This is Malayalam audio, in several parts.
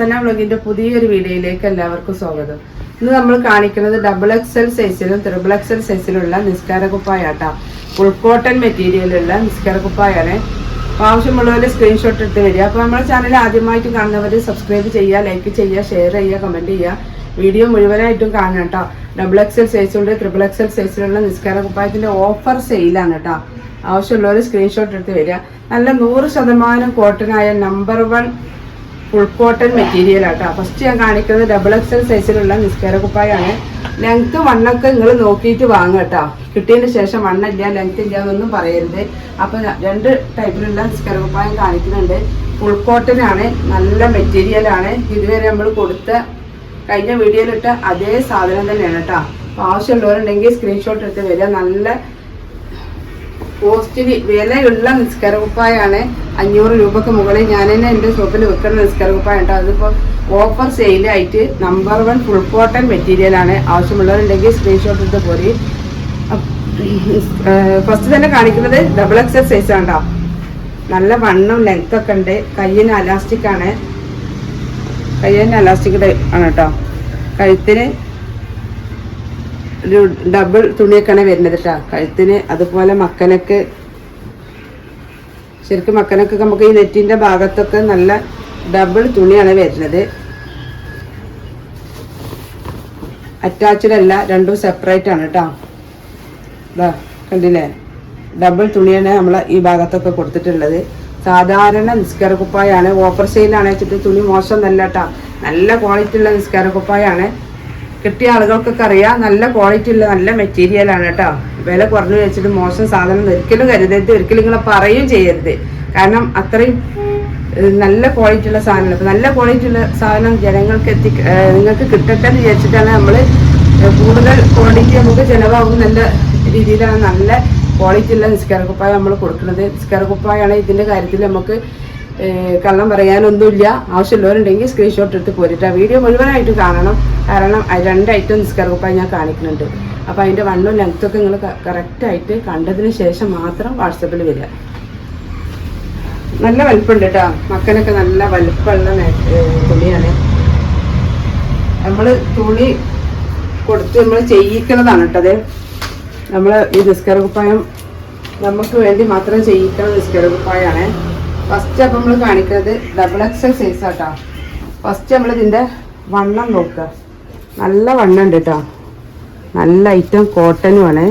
വ്ളോഗിന്റെ പുതിയൊരു വീഡിയോയിലേക്ക് എല്ലാവർക്കും സ്വാഗതം. ഇന്ന് നമ്മൾ കാണിക്കുന്നത് XXL സൈസിലും XXL സൈസിലുള്ള നിസ്കാര കുപ്പായാട്ടാ. ഫുൾ കോട്ടൺ മെറ്റീരിയലുള്ള നിസ്കാര കുപ്പായാണ്. ആവശ്യമുള്ളവർ സ്ക്രീൻഷോട്ട് എടുത്ത് വരിക. അപ്പോൾ നമ്മുടെ ചാനൽ ആദ്യമായിട്ട് കാണുന്നവർ സബ്സ്ക്രൈബ് ചെയ്യുക, ലൈക്ക് ചെയ്യുക, ഷെയർ ചെയ്യുക, കമന്റ് ചെയ്യുക. വീഡിയോ മുഴുവനായിട്ടും കാണണം കേട്ടോ. XXL സൈസുണ്ട്, XXL സൈസിലുള്ള നിസ്കാര കുപ്പായത്തിന്റെ ഓഫർ സെയിലാണ് കേട്ടോ. ആവശ്യമുള്ളവർ സ്ക്രീൻഷോട്ട് എടുത്ത് വരിക. നല്ല 100% കോട്ടനായ നമ്പർ 1 ഫുൾ കോട്ടൺ മെറ്റീരിയൽ ആട്ടോ. ഫസ്റ്റ് ഞാൻ കാണിക്കുന്നത് XXL സൈസിലുള്ള നിസ്കാര കുപ്പായാണ്. ലെങ്ത് വണ്ണൊക്കെ നിങ്ങൾ നോക്കിയിട്ട് വാങ്ങുക കേട്ടോ. കിട്ടിയതിന് ശേഷം വണ്ണില്ല, ലെങ്ത് ഇല്ല എന്നൊന്നും പറയരുത്. അപ്പം 2 ടൈപ്പിലുള്ള നിസ്കാര കുപ്പായം കാണിക്കുന്നുണ്ട്. ഫുൾ കോട്ടൺ ആണ്, നല്ല മെറ്റീരിയലാണ്. ഇതുവരെ നമ്മൾ കൊടുത്ത കഴിഞ്ഞ വീഡിയോയിലിട്ട അതേ സാധനം തന്നെയാണ് കേട്ടോ. അപ്പോൾ ആവശ്യമുള്ളവരുണ്ടെങ്കിൽ സ്ക്രീൻഷോട്ട് എടുത്ത് വരിക. നല്ല കോസ്റ്റിന് വിലയുള്ള നിസ്കാര കുപ്പായാണ്. 500 രൂപക്ക് മുകളിൽ ഞാൻ തന്നെ എൻ്റെ ഷോപ്പിൽ വെക്കുന്ന നിസ്കാര കുപ്പായ ഉണ്ട്. അതിപ്പോൾ ഓഫർ സെയിലായിട്ട് നമ്പർ 1 ഫുൾ കോട്ടൺ മെറ്റീരിയലാണ്. ആവശ്യമുള്ളവരുണ്ടെങ്കിൽ സ്ക്രീൻഷോട്ട് എടുത്ത് പോരി. ഫസ്റ്റ് തന്നെ കാണിക്കുന്നത് XXL സൈസ് ആണ്ടോ. നല്ല വണ്ണം ലെങ്ത് ഒക്കെ ഉണ്ട്. കയ്യിന് അലാസ്റ്റിക് ആണ്, കയ്യിന് അലാസ്റ്റിക് ആണ് കേട്ടോ. കഴുത്തിന് ഒരു ഡബിൾ തുണിയൊക്കെയാണ് വരുന്നത് കേട്ടോ കഴുത്തിന്. അതുപോലെ മക്കനക്ക്, ശരിക്കും മക്കനൊക്കെ നമുക്ക് ഈ നെറ്റിന്റെ ഭാഗത്തൊക്കെ നല്ല ഡബിൾ തുണിയാണ് വരുന്നത്. അറ്റാച്ച്ഡ് അല്ല, രണ്ടും സെപ്പറേറ്റ് ആണ് കേട്ടോ. ഇതാ കണ്ടില്ലേ, ഡബിൾ തുണിയാണ് നമ്മൾ ഈ ഭാഗത്തൊക്കെ കൊടുത്തിട്ടുള്ളത്. സാധാരണ നിസ്കാര കുപ്പായാണ്. ഓഫർ സെയിലാണ് വെച്ചിട്ട് തുണി മോശം നല്ല കേട്ടോ. നല്ല ക്വാളിറ്റി ഉള്ള നിസ്കാര കുപ്പായാണ്. കിട്ടിയ ആളുകൾക്കൊക്കെ അറിയാം, നല്ല ക്വാളിറ്റി ഉള്ള നല്ല മെറ്റീരിയലാണ് കേട്ടോ. വില കുറഞ്ഞു വെച്ചിട്ട് മോശം സാധനം ഒരിക്കലും കരുതരുത്, ഒരിക്കലും നിങ്ങൾ പറയുകയും ചെയ്യരുത്. കാരണം അത്രയും നല്ല ക്വാളിറ്റി ഉള്ള സാധനമാണ്. അപ്പം നല്ല ക്വാളിറ്റി ഉള്ള സാധനം ജനങ്ങൾക്ക് നിങ്ങൾക്ക് കിട്ടട്ടെ എന്ന് വിചാരിച്ചിട്ടാണ് നമ്മൾ കൂടുതൽ ക്വാണ്ടിറ്റി നമുക്ക് ചിലവാകും. നല്ല രീതിയിലാണ് നല്ല ക്വാളിറ്റി ഉള്ള നിസ്കാര കുപ്പായം നമ്മൾ കൊടുക്കുന്നത്. നിസ്കാര കുപ്പായാണ്. ഇതിൻ്റെ കാര്യത്തിൽ നമുക്ക് കള്ളം പറയാനൊന്നുമില്ല. ആവശ്യമുള്ളവരുണ്ടെങ്കിൽ സ്ക്രീൻഷോട്ട് എടുത്ത് പോരിട്ടാ. വീഡിയോ മുഴുവനായിട്ട് കാണണം. കാരണം 2 ഐറ്റം നിസ്കാര കുപ്പായം ഞാൻ കാണിക്കുന്നുണ്ട്. അപ്പോൾ അതിൻ്റെ വണ്ണും ലെങ്ത്തൊക്കെ നിങ്ങൾ കറക്റ്റായിട്ട് കണ്ടതിന് ശേഷം മാത്രം വാട്സപ്പിൽ വരിക. നല്ല വലുപ്പമുണ്ട് കേട്ടോ. മക്കനൊക്കെ നല്ല വലുപ്പമുള്ള തുണിയാണ്. നമ്മൾ തുണി കൊടുത്ത് നമ്മൾ ചെയ്യിക്കുന്നതാണ് കേട്ടത്. നമ്മൾ ഈ നിസ്കാര കുപ്പായം നമുക്ക് വേണ്ടി മാത്രം ചെയ്യിക്കുന്ന നിസ്കാര കുപ്പായാണ്. ഫസ്റ്റ് അപ്പം നമ്മൾ കാണിക്കുന്നത് XXL സൈസ് ആട്ടോ. ഫസ്റ്റ് നമ്മൾ ഇതിൻ്റെ വണ്ണം നോക്കുക. നല്ല വണ്ണം ഉണ്ട് കേട്ടോ. നല്ല ഐറ്റം കോട്ടനുമാണ്.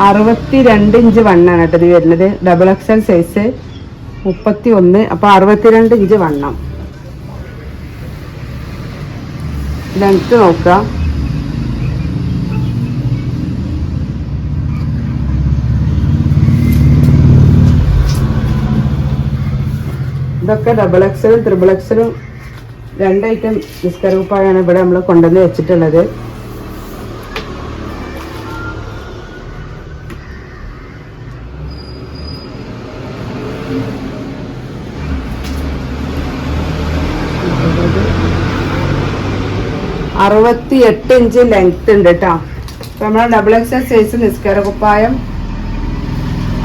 $62 ഇഞ്ച് വണ്ണാണ് കേട്ടോ ഇത് വരുന്നത്. XXL സൈസ് 31, അപ്പോൾ 62 ഇഞ്ച് വണ്ണം. ലെങ്ത് നോക്കുക. ഇതൊക്കെ XXL XXL 2 ഐറ്റം നിസ്കാര കുപ്പായാണ് ഇവിടെ നമ്മൾ കൊണ്ടുവന്ന് വെച്ചിട്ടുള്ളത്. $68 ഇഞ്ച് ലെങ്ത് ഉണ്ട് കേട്ടോ. ഇപ്പൊ നമ്മളെ XXL സൈസ് നിസ്കാര കുപ്പായം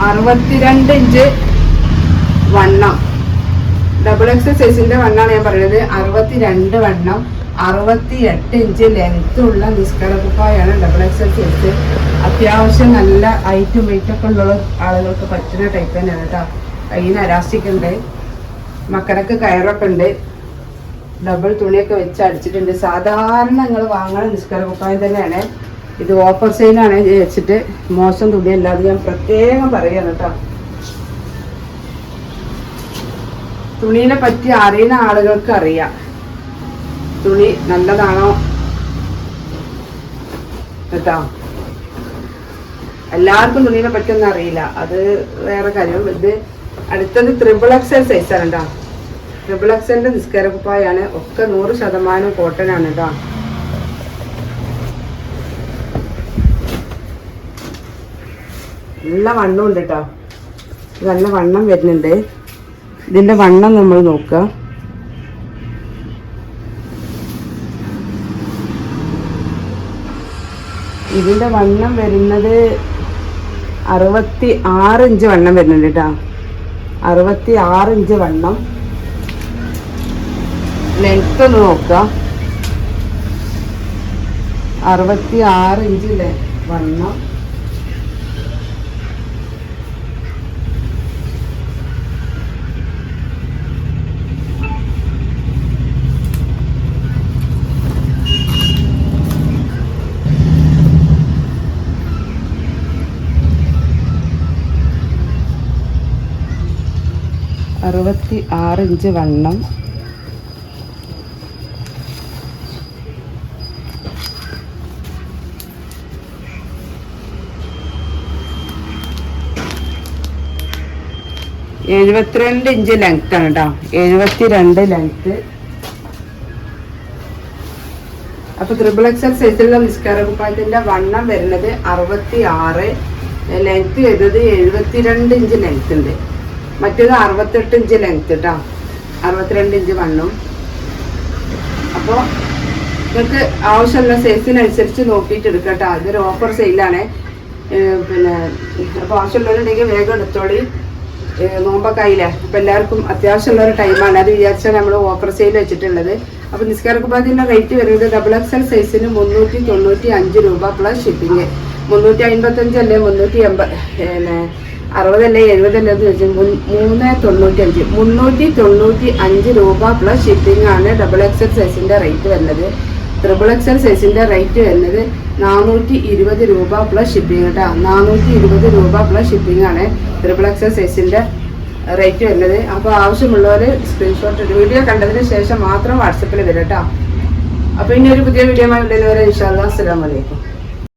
62 ഇഞ്ച് വണ്ണം. XXL സൈസിന്റെ വണ്ണാണ് ഞാൻ പറയുന്നത്. 62 വണ്ണം, 68 ഇഞ്ച് ലെങ്ത് ഉള്ള നിസ്കാര കുപ്പായാണ് XXL സൈസ്. അത്യാവശ്യം നല്ല ഹൈറ്റും വെയിറ്റ് ഒക്കെ ഉള്ള ആളുകൾക്ക് പറ്റുന്ന ടൈപ്പ് തന്നെയാണ് കേട്ടോ. കയ്യിന് അലാസ്റ്റിക് ഉണ്ട്, മക്കനൊക്കെ കയറൊക്കെ ഉണ്ട്, ഡബിൾ തുണിയൊക്കെ വെച്ച് അടിച്ചിട്ടുണ്ട്. സാധാരണ നിങ്ങൾ വാങ്ങുന്ന നിസ്കാര കുപ്പായം തന്നെയാണ്. ഇത് ഓഫർ സെയിലാണ് വെച്ചിട്ട് മോശം തുണിയല്ലാതെ ഞാൻ പ്രത്യേകം പറയാണ് കേട്ടോ. തുണീനെ പറ്റി അറിയുന്ന ആളുകൾക്ക് അറിയാം തുണി നല്ലതാണോ കേട്ടോ. എല്ലാവർക്കും തുണീനെ പറ്റിയൊന്നും അറിയില്ല, അത് വേറെ കാര്യം. ഇത് അടുത്തത് XXL സൈസാണ് കേട്ടോ. XXLന്റെ നിസ്കാര കുപ്പായാണ്. ഒക്കെ 100% കോട്ടൺ ആണ് കേട്ടോ. നല്ല വണ്ണം ഉണ്ട് കേട്ടോ. നല്ല വണ്ണം വരുന്നുണ്ട്. ഇതിന്റെ വണ്ണം നമ്മൾ നോക്കുക. ഇതിന്റെ വണ്ണം വരുന്നത് 66 ഇഞ്ച് വണ്ണം വരുന്നുണ്ട് കേട്ടോ. 66 ഇഞ്ച് വണ്ണം. ലെങ്ത് ഒന്ന് നോക്കുക. 66 ഇഞ്ച് വണ്ണം. അറുപത്തി 66 ഇഞ്ച് വണ്ണം. എഴുപത്തിരണ്ട് ഇഞ്ച് ലെങ്ത് ആണ് കേട്ടോ. 72 ലെങ്ത്. അപ്പൊ XXL സൈസിലുള്ള നിസ്കാര കുപ്പായത്തിന്റെ വണ്ണം വരുന്നത് 66, ലെങ്ത് വരുന്നത് 72 ഇഞ്ച് ലെങ്ത് ഉണ്ട്. മറ്റേത് 68 ഇഞ്ച് ലെങ്ത് കേട്ടോ. 62 ഇഞ്ച് വണ്ണും. അപ്പോൾ നിങ്ങൾക്ക് ആവശ്യമുള്ള സൈസിനനുസരിച്ച് നോക്കിയിട്ട് എടുക്കട്ടോ. ഇതൊരു ഓഫർ സെയിലാണ്. പിന്നെ അപ്പോൾ ആവശ്യമുള്ളവരുണ്ടെങ്കിൽ വേഗം എടുത്തോളി. നോമ്പൊക്കെ ആയില്ലേ, അപ്പം എല്ലാവർക്കും അത്യാവശ്യമുള്ളൊരു ടൈമാണ്. അത് വിചാരിച്ചാൽ നമ്മൾ ഓഫർ സെയിൽ വെച്ചിട്ടുള്ളത്. അപ്പോൾ നിസ്കാര കുപ്പായത്തിൻ്റെ റേറ്റ് വരുന്നത് XXL സൈസിന് 395 രൂപ പ്ലസ് ഷിപ്പിങ്. 355 അല്ലേ, 360 അല്ലേ, 70 അല്ലേ എന്ന് ചോദിച്ചാൽ 395. 395 രൂപ പ്ലസ് ഷിപ്പിംഗ് ആണ് XXL സൈസിന്റെ റേറ്റ് വരുന്നത്. XXL സൈസിന്റെ റേറ്റ് വരുന്നത് 420 രൂപ പ്ലസ് ഷിപ്പിംഗ് കേട്ടോ. 420 രൂപ പ്ലസ് ഷിപ്പിംഗ് ആണ് XXL സൈസിന്റെ റേറ്റ് വരുന്നത്. അപ്പോൾ ആവശ്യമുള്ളവർ സ്ക്രീൻഷോട്ട് വീഡിയോ കണ്ടതിന് ശേഷം മാത്രം വാട്സപ്പിൽ വരും കേട്ടോ. അപ്പോൾ ഇനി ഒരു പുതിയ വീഡിയോ ആയി ഉടനെ വരെ ഇൻഷാ അല്ലാഹ്. അസ്സലാമു അലൈക്കും.